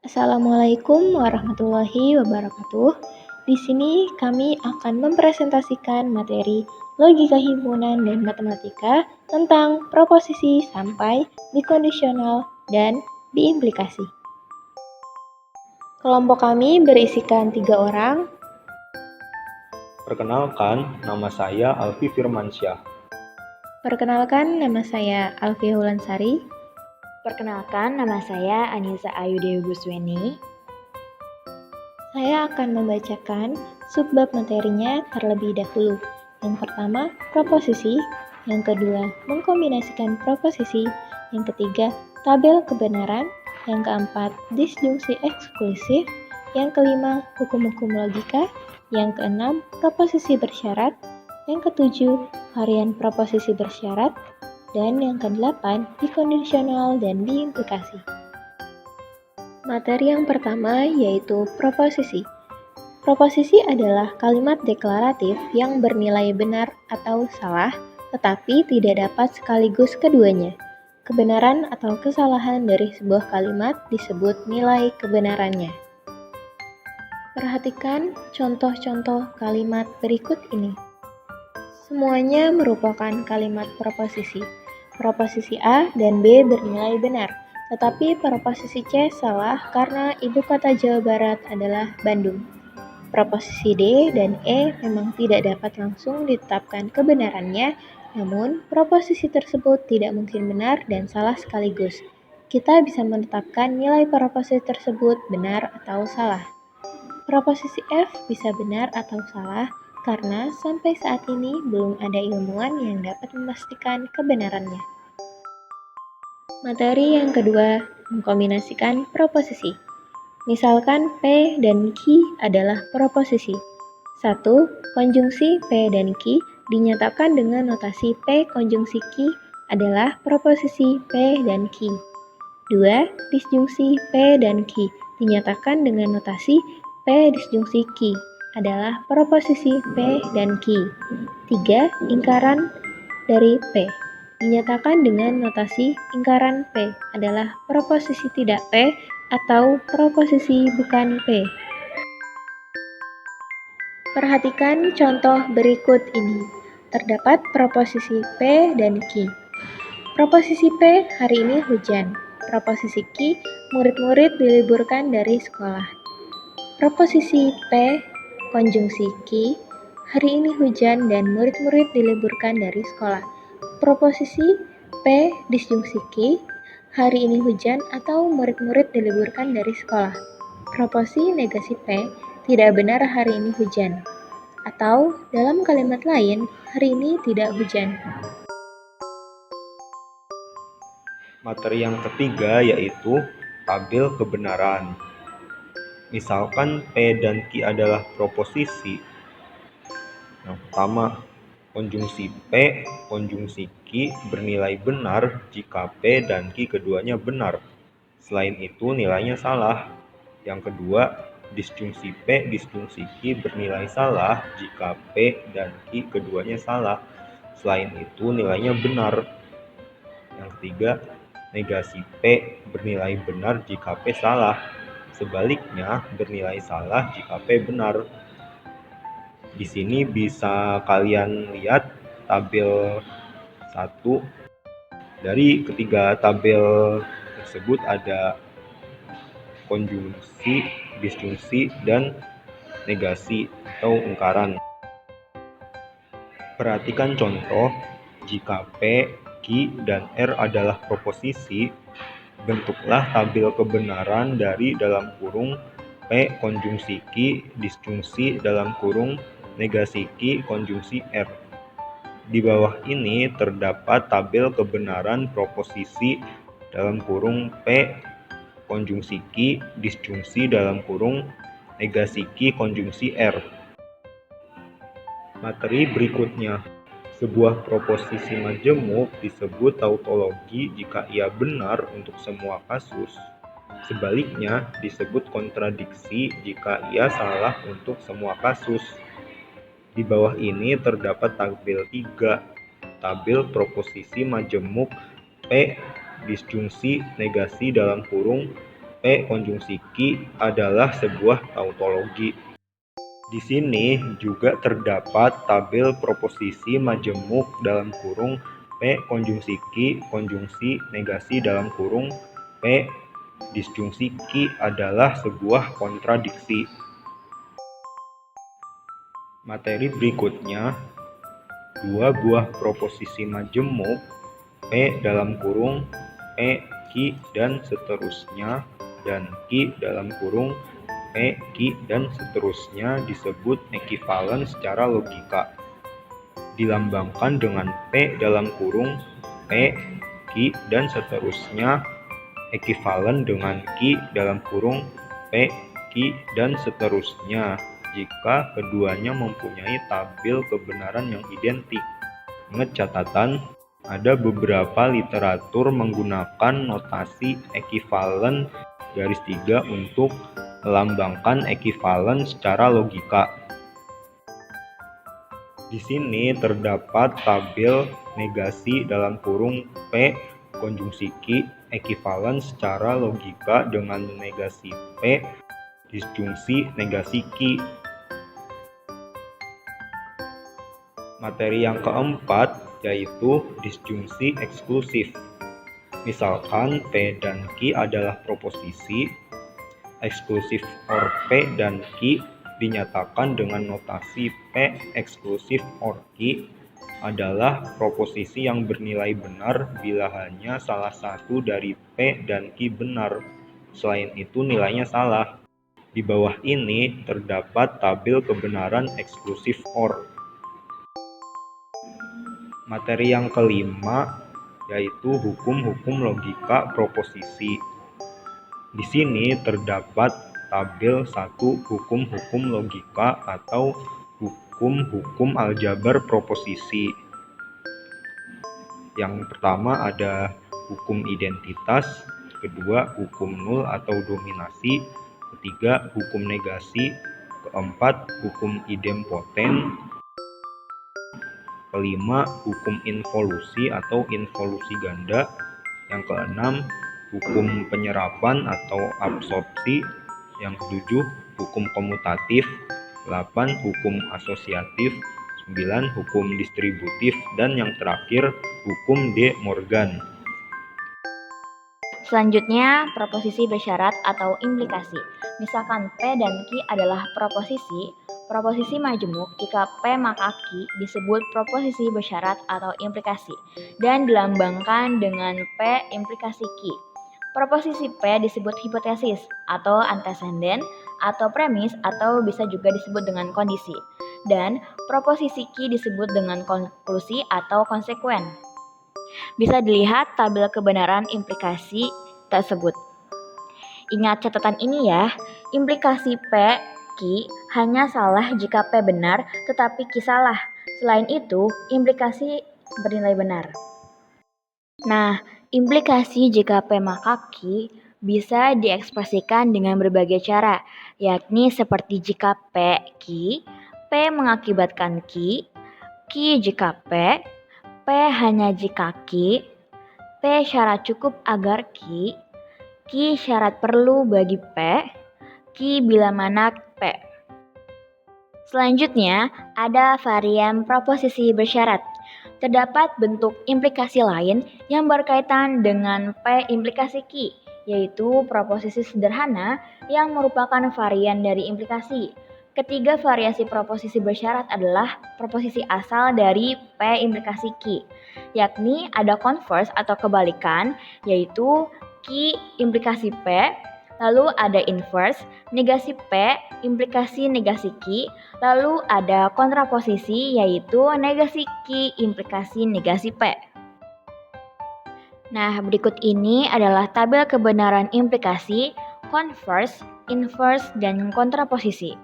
Assalamualaikum warahmatullahi wabarakatuh. Di sini kami akan mempresentasikan materi logika himpunan dan matematika tentang proposisi sampai, bikondisional, dan biimplikasi. Kelompok kami berisikan 3 orang. Perkenalkan, nama saya Alfi Firmansyah. Perkenalkan, nama saya Alfia Hulansari. Perkenalkan, nama saya Anissa Ayu Dewi Gusweni. Saya akan membacakan subbab materinya terlebih dahulu. Yang pertama, proposisi. Yang kedua, mengkombinasikan proposisi. Yang ketiga, tabel kebenaran. Yang keempat, disjungsi eksklusif. Yang kelima, hukum-hukum logika. Yang keenam, proposisi bersyarat. Yang ketujuh, varian proposisi bersyarat. Dan yang kedelapan, bikondisional dan biimplikasi. Materi yang pertama yaitu proposisi. Proposisi adalah kalimat deklaratif yang bernilai benar atau salah, tetapi tidak dapat sekaligus keduanya. Kebenaran atau kesalahan dari sebuah kalimat disebut nilai kebenarannya. Perhatikan contoh-contoh kalimat berikut ini. Semuanya merupakan kalimat proposisi. Proposisi A dan B bernilai benar. Tetapi proposisi C salah karena ibu kota Jawa Barat adalah Bandung. Proposisi D dan E memang tidak dapat langsung ditetapkan kebenarannya, namun proposisi tersebut tidak mungkin benar dan salah sekaligus. Kita bisa menetapkan nilai proposisi tersebut benar atau salah. Proposisi F bisa benar atau salah karena sampai saat ini belum ada ilmuwan yang dapat memastikan kebenarannya. Materi yang kedua, mengkombinasikan proposisi. Misalkan P dan Q adalah proposisi. 1. Konjungsi P dan Q dinyatakan dengan notasi P konjungsi Q adalah proposisi P dan Q. 2. Disjungsi P dan Q dinyatakan dengan notasi P disjungsi Q adalah proposisi P dan Q. 3. Ingkaran dari P dinyatakan dengan notasi ingkaran P adalah proposisi tidak P atau proposisi bukan P. Perhatikan contoh berikut ini. Terdapat proposisi P dan Q. Proposisi P, hari ini hujan. Proposisi Q, murid-murid diliburkan dari sekolah. Proposisi P, konjungsi Q, hari ini hujan dan murid-murid diliburkan dari sekolah. Proposisi P disjungsi Q, hari ini hujan atau murid-murid diliburkan dari sekolah. Proposisi negasi P, tidak benar hari ini hujan. Atau dalam kalimat lain, hari ini tidak hujan. Materi yang ketiga yaitu tabel kebenaran. Misalkan P dan Q adalah proposisi. Yang pertama, konjungsi P, konjungsi Q bernilai benar jika P dan Q keduanya benar. Selain itu nilainya salah. Yang kedua, disjungsi P, disjungsi Q bernilai salah jika P dan Q keduanya salah. Selain itu nilainya benar. Yang ketiga, negasi P bernilai benar jika P salah. Sebaliknya, bernilai salah jika P benar. Di sini bisa kalian lihat tabel 1. Dari ketiga tabel tersebut ada konjungsi, disjungsi, dan negasi atau ingkaran. Perhatikan contoh, jika P, Q, dan R adalah proposisi, bentuklah tabel kebenaran dari dalam kurung P konjungsi Q, disjungsi dalam kurung negasi Q konjungsi R. Di bawah ini terdapat tabel kebenaran proposisi dalam kurung P konjungsi Q, disjungsi dalam kurung negasi Q konjungsi R. Materi berikutnya. Sebuah proposisi majemuk disebut tautologi jika ia benar untuk semua kasus. Sebaliknya, disebut kontradiksi jika ia salah untuk semua kasus. Di bawah ini terdapat tabel 3, tabel proposisi majemuk P disjungsi negasi dalam kurung P konjungsi Q adalah sebuah tautologi. Di sini juga terdapat tabel proposisi majemuk dalam kurung P konjungsi Q konjungsi negasi dalam kurung P disjungsi Q adalah sebuah kontradiksi. Materi berikutnya, dua buah proposisi majemuk P dalam kurung P Q dan seterusnya dan Q dalam kurung P, Q, dan seterusnya disebut ekivalen secara logika. Dilambangkan dengan P dalam kurung P, Q, dan seterusnya ekivalen dengan Q dalam kurung P, Q, dan seterusnya jika keduanya mempunyai tabel kebenaran yang identik. Ingat catatan, ada beberapa literatur menggunakan notasi ekivalen garis 3 untuk melambangkan ekivalen secara logika. Di sini terdapat tabel negasi dalam kurung P konjungsi Q ekivalen secara logika dengan negasi P disjungsi negasi Q. Materi yang keempat yaitu disjungsi eksklusif. Misalkan P dan Q adalah proposisi, eksklusif OR P dan Q dinyatakan dengan notasi P eksklusif OR Q adalah proposisi yang bernilai benar bila hanya salah satu dari P dan Q benar, selain itu nilainya salah. Di bawah ini terdapat tabel kebenaran eksklusif OR. Materi yang kelima yaitu hukum-hukum logika proposisi. Di sini terdapat tabel 1 hukum-hukum logika atau hukum-hukum aljabar proposisi. Yang pertama ada hukum identitas, kedua hukum nul atau dominasi, ketiga hukum negasi, keempat hukum idempoten, kelima hukum involusi atau involusi ganda, yang keenam hukum penyerapan atau absorpsi, yang ketujuh hukum komutatif, 8 hukum asosiatif, 9 hukum distributif, dan yang terakhir hukum De Morgan. Selanjutnya, proposisi bersyarat atau implikasi. Misalkan P dan Q adalah proposisi majemuk jika P maka Q disebut proposisi bersyarat atau implikasi dan dilambangkan dengan P implikasi Q. Proposisi P disebut hipotesis atau antecedent atau premis atau bisa juga disebut dengan kondisi. Dan proposisi Q disebut dengan konklusi atau konsekuen. Bisa dilihat tabel kebenaran implikasi tersebut. Ingat catatan ini ya, implikasi P, Q hanya salah jika P benar tetapi Q salah. Selain itu, implikasi bernilai benar. Nah, implikasi jika P maka Q bisa diekspresikan dengan berbagai cara, yakni seperti jika P, Q, P mengakibatkan Q, Q jika P, P hanya jika Q, P syarat cukup agar Q, Q syarat perlu bagi P, Q bila mana P. Selanjutnya, ada varian proposisi bersyarat. Terdapat bentuk implikasi lain yang berkaitan dengan P implikasi Q, yaitu proposisi sederhana yang merupakan varian dari implikasi. Ketiga variasi proposisi bersyarat adalah proposisi asal dari P implikasi Q, yakni ada converse atau kebalikan, yaitu Q implikasi P, lalu ada inverse, negasi P, implikasi negasi Q, lalu ada kontraposisi yaitu negasi Q, implikasi negasi P. Nah, berikut ini adalah tabel kebenaran implikasi, converse, inverse, dan kontraposisi.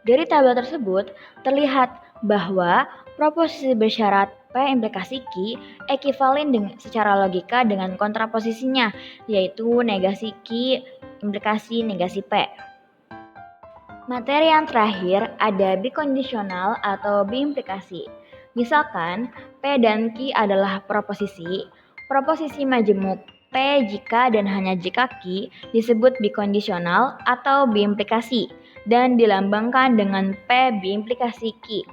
Dari tabel tersebut, terlihat bahwa proposisi bersyarat P implikasi Q ekivalen secara logika dengan kontraposisinya, yaitu negasi Q implikasi negasi P. Materi yang terakhir ada bikondisional atau biimplikasi. Misalkan P dan Q adalah proposisi majemuk P jika dan hanya jika Q disebut bikondisional atau biimplikasi dan dilambangkan dengan P biimplikasi Q.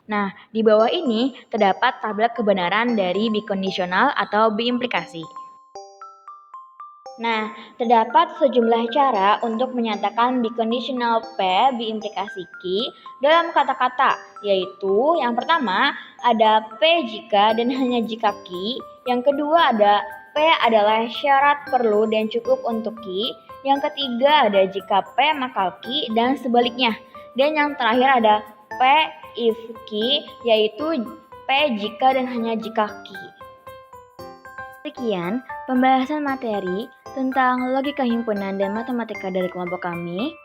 Nah, di bawah ini terdapat tabel kebenaran dari bikondisional atau biimplikasi. Nah, terdapat sejumlah cara untuk menyatakan biconditional P biimplikasi Q dalam kata-kata, yaitu yang pertama ada P jika dan hanya jika Q, yang kedua ada P adalah syarat perlu dan cukup untuk Q, yang ketiga ada jika P maka Q dan sebaliknya, dan yang terakhir ada P if Q, yaitu P jika dan hanya jika Q. Sekian pembahasan materi tentang logika himpunan dan matematika dari kelompok kami.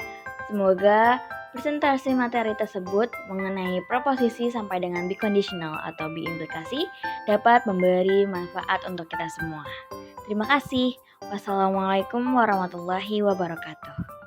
Semoga presentasi materi tersebut mengenai proposisi sampai dengan biconditional atau biimplikasi dapat memberi manfaat untuk kita semua. Terima kasih. Wassalamualaikum warahmatullahi wabarakatuh.